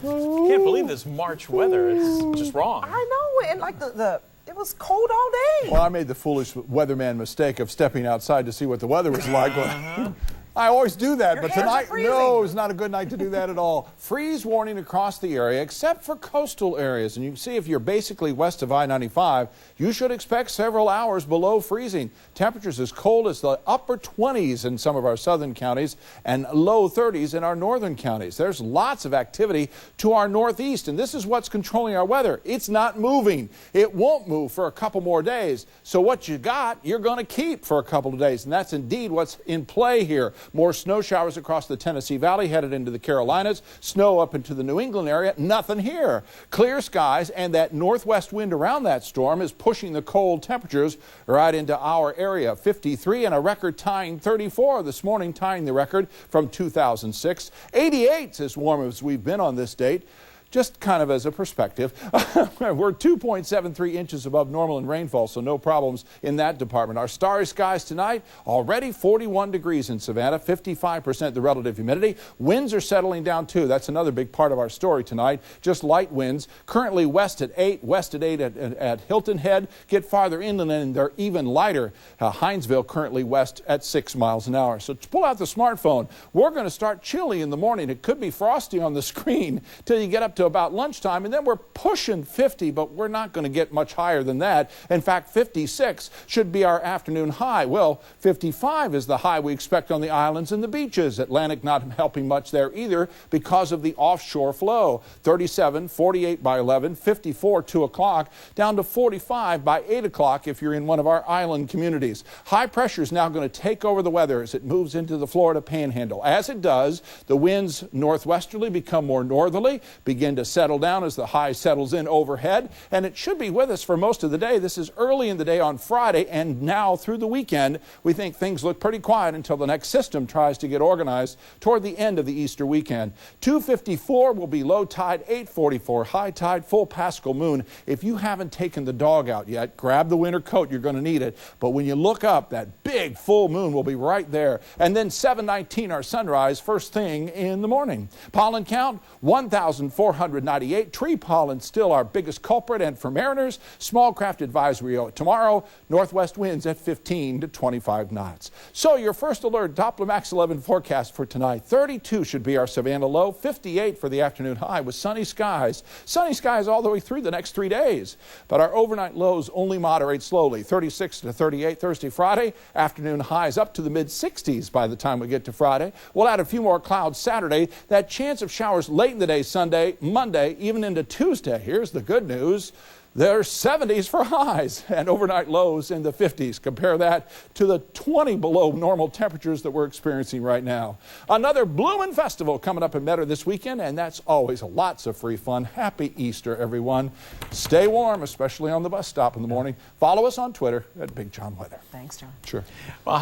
Can't believe this March weather. It's just wrong. I know, and like it was cold all day. Well, I made the foolish weatherman mistake of stepping outside to see what the weather was like. I always do that, but tonight, no, it's not a good night to do that at all. Freeze warning across the area, except for coastal areas. And you can see if you're basically west of I-95, you should expect several hours below freezing. Temperatures as cold as the upper 20s in some of our southern counties and low 30s in our northern counties. There's lots of activity to our northeast, and this is what's controlling our weather. It's not moving. It won't move for a couple more days. So what you got, you're going to keep for a couple of days, and that's indeed what's in play here. More snow showers across the Tennessee Valley, headed into the Carolinas. Snow up into the New England area. Nothing here. Clear skies, and that northwest wind around that storm is pushing the cold temperatures right into our area. 53 and a record-tying 34 this morning, tying the record from 2006. 88's as warm as we've been on this date. Just kind of as a perspective, we're 2.73 inches above normal in rainfall, so no problems in that department. Our starry skies tonight, already 41 degrees in Savannah, 55% the relative humidity. Winds are settling down too. That's another big part of our story tonight. Just light winds. Currently west at 8 at Hilton Head. Get farther inland and they're even lighter. Hinesville currently west at 6 miles an hour. So pull out the smartphone. We're going to start chilly in the morning. It could be frosty on the screen till you get up to about lunchtime, and then we're pushing 50, but we're not going to get much higher than that. In fact, 56 should be our afternoon high. Well, 55 is the high we expect on the islands and the beaches. Atlantic not helping much there either because of the offshore flow. 37, 48 by 11, 54, 2 o'clock, down to 45 by 8 o'clock if you're in one of our island communities. High pressure is now going to take over the weather as it moves into the Florida panhandle. As it does, the winds northwesterly become more northerly, begin to settle down as the high settles in overhead, and it should be with us for most of the day. This is early in the day on Friday, and now through the weekend we think things look pretty quiet until the next system tries to get organized toward the end of the Easter weekend. 2:54 will be low tide, 8:44 high tide, full Paschal moon. If you haven't taken the dog out yet, grab the winter coat, you're going to need it. But when you look up, that big full moon will be right there. And then 7:19 our sunrise first thing in the morning. Pollen count 1,498. Tree pollen still our biggest culprit, and for mariners, small craft advisory tomorrow, northwest winds at 15 to 25 knots. So your first alert Doppler Max 11 forecast for tonight. 32 should be our Savannah low, 58 for the afternoon high with sunny skies. Sunny skies all the way through the next 3 days. But our overnight lows only moderate slowly. 36 to 38 Thursday, Friday. Afternoon highs up to the mid-60s by the time we get to Friday. We'll add a few more clouds Saturday. That chance of showers late in the day Sunday, Monday, even into Tuesday. Here's the good news. There's 70s for highs and overnight lows in the 50s. Compare that to the 20 below normal temperatures that we're experiencing right now. Another Bloomin' Festival coming up in Metter this weekend, and that's always lots of free fun. Happy Easter, everyone. Stay warm, especially on the bus stop in the morning. Follow us on Twitter at Big John Weather. Thanks, John. Sure. Well,